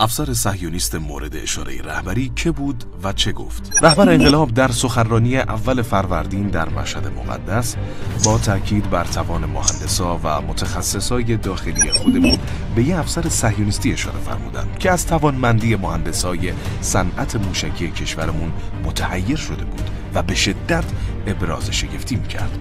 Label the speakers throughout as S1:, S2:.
S1: افسر صهیونیست مورد اشاره رهبری که بود و چه گفت؟ رهبر انقلاب در سخنرانی اول فروردین در مشهد مقدس با تاکید بر توان مهندسا و متخصصای داخلی خودمون به یه افسر صهیونیستی اشاره فرمودند که از توانمندی مهندسای صنعت موشکی کشورمون متحیر شده بود و به شدت ابراز شگفتی میکرد.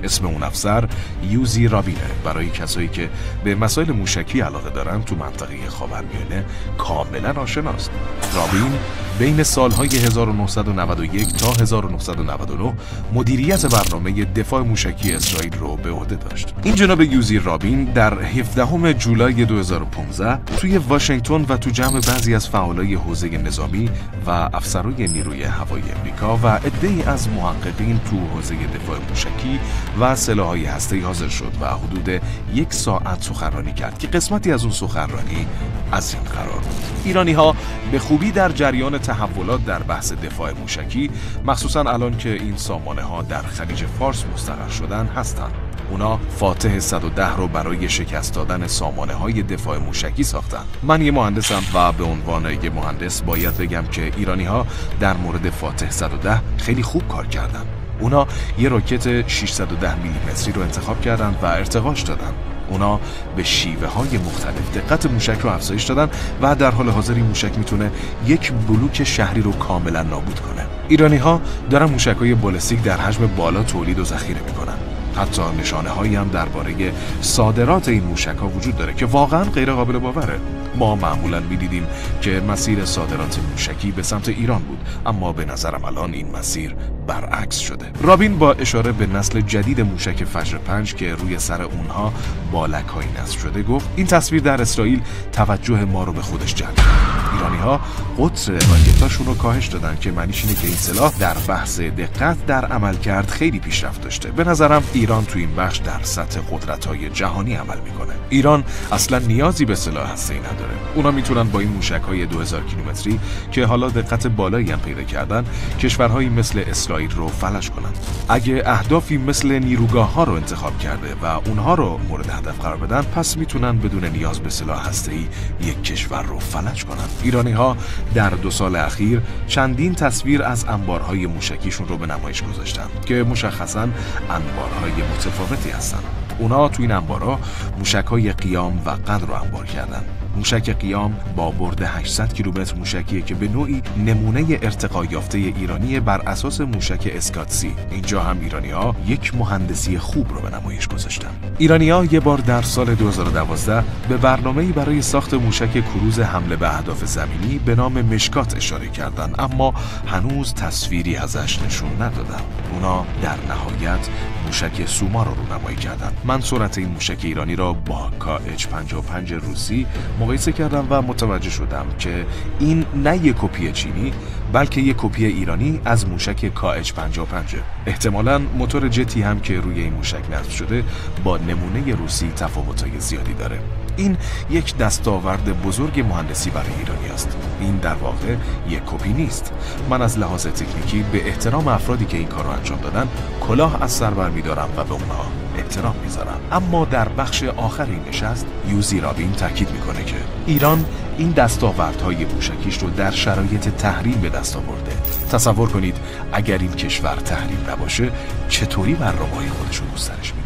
S1: اسم اون افسر یوزی رابینه. برای کسایی که به مسائل موشکی علاقه دارن تو منطقه خاورمیانه کاملا آشناست. رابین بین سالهای 1991 تا 1999 مدیریت برنامه دفاع موشکی اسرائیل رو به عهده داشت. این جناب یوزی رابین در 17 جولای 2015 توی واشنگتن و تو جمع بعضی از فعالای حوزه نظامی و افسرای نیروی هوایی امریکا و عده‌ای از محققین تو حوزه دفاع موشکی و سلاح‌های هسته‌ای حاضر شد و حدود 1 ساعت سخنرانی کرد که قسمتی از اون سخنرانی از این قرار بود: ایرانی‌ها به خوبی در جریان تحولات در بحث دفاع موشکی، مخصوصاً الان که این سامانه‌ها در خلیج فارس مستقر شدن هستند. اونا فاتح 110 رو برای شکست دادن سامانه‌های دفاع موشکی ساختن. من یه مهندسم و به عنوان یه مهندس باید بگم که ایرانی‌ها در مورد فاتح 110 خیلی خوب کار کردن. اونا یه راکت 610 میلیمتری رو انتخاب کردن و ارتقاش دادن. اونا به شیوه های مختلف دقت موشک رو افزایش دادن و در حال حاضر این موشک میتونه یک بلوک شهری رو کاملا نابود کنه. ایرانی ها دارن موشک های بالستیک در حجم بالا تولید و ذخیره میکنن. حتی نشانه هایی هم درباره صادرات این موشک ها وجود داره که واقعا غیر قابل باوره. ما معمولا میدیدیم که مسیر صادرات موشکی به سمت ایران بود، اما به نظرم الان این مسیر برعکس شده. رابین با اشاره به نسل جدید موشک فجر 5 که روی سر اونها بالک‌هایی نصب شده گفت این تصویر در اسرائیل توجه ما رو به خودش جلب کرد. ایرانی‌ها قطر راکتاشون رو کاهش دادن که معنیش اینه که این سلاح در بحث دقت در عملکرد خیلی پیشرفت داشته. به نظرم ایران تو این بخش در سطح قدرت‌های جهانی عمل میکنه. ایران اصلا نیازی به سلاح هسته‌ای نداره. اونا میتونن با این موشک‌های 2000 کیلومتری که حالا دقت بالایی هم پیدا کردن کشورهایی مثل اسرائیل رو فلج کنن. اگه اهدافی مثل نیروگاه‌ها رو انتخاب کرده و اونها رو مورد هدف قرار بدن، پس میتونن بدون نیاز به سلاح هسته‌ای یک کشور رو فلج کنن. ایرانی‌ها در 2 سال اخیر چندین تصویر از انبارهای موشکیشون رو به نمایش گذاشتن که مشخصاً انبارهای متفاوتی هستن. اونا تو این انبارها موشک‌های قیام و قد رو انبار کردن. موشک قیام با برد 800 کیلومتر موشکیه که به نوعی نمونه ارتقا یافته ایرانی بر اساس موشک اسکاتسی. اینجا هم ایرانی‌ها یک مهندسی خوب رو به نمایش گذاشتن. ایرانی‌ها یه بار در سال 2012 به برنامه‌ای برای ساخت موشک کروز حمله به اهداف زمینی به نام مشکات اشاره کردن، اما هنوز تصویری ازش نشون ندادن. اونا در نهایت موشک سوما رو رونمایی کردن. من سرعت این موشک ایرانی را با KH-55 روسی مقایسه کردم و متوجه شدم که این نه یک کپی چینی بلکه یک کپی ایرانی از موشک KH-55. احتمالاً موتور جتی هم که روی این موشک نصب شده با نمونه روسی تفاوت‌های زیادی داره. این یک دستاورد بزرگ مهندسی برای ایرانی است. این در واقع یک کپی نیست. من از لحاظ تکنیکی به احترام افرادی که این کار رو انجام دادن کلاه از سر برمی‌دارم و به اونها احترام میذارم. اما در بخش آخر این نشست یوزی رابین تاکید میکنه که ایران این دستاوردهای موشکیش رو در شرایط تحریم به دست آورده. تصور کنید اگر این کشور تحریم نباشه چطوری برنامه‌های خودش رو گسترش میده.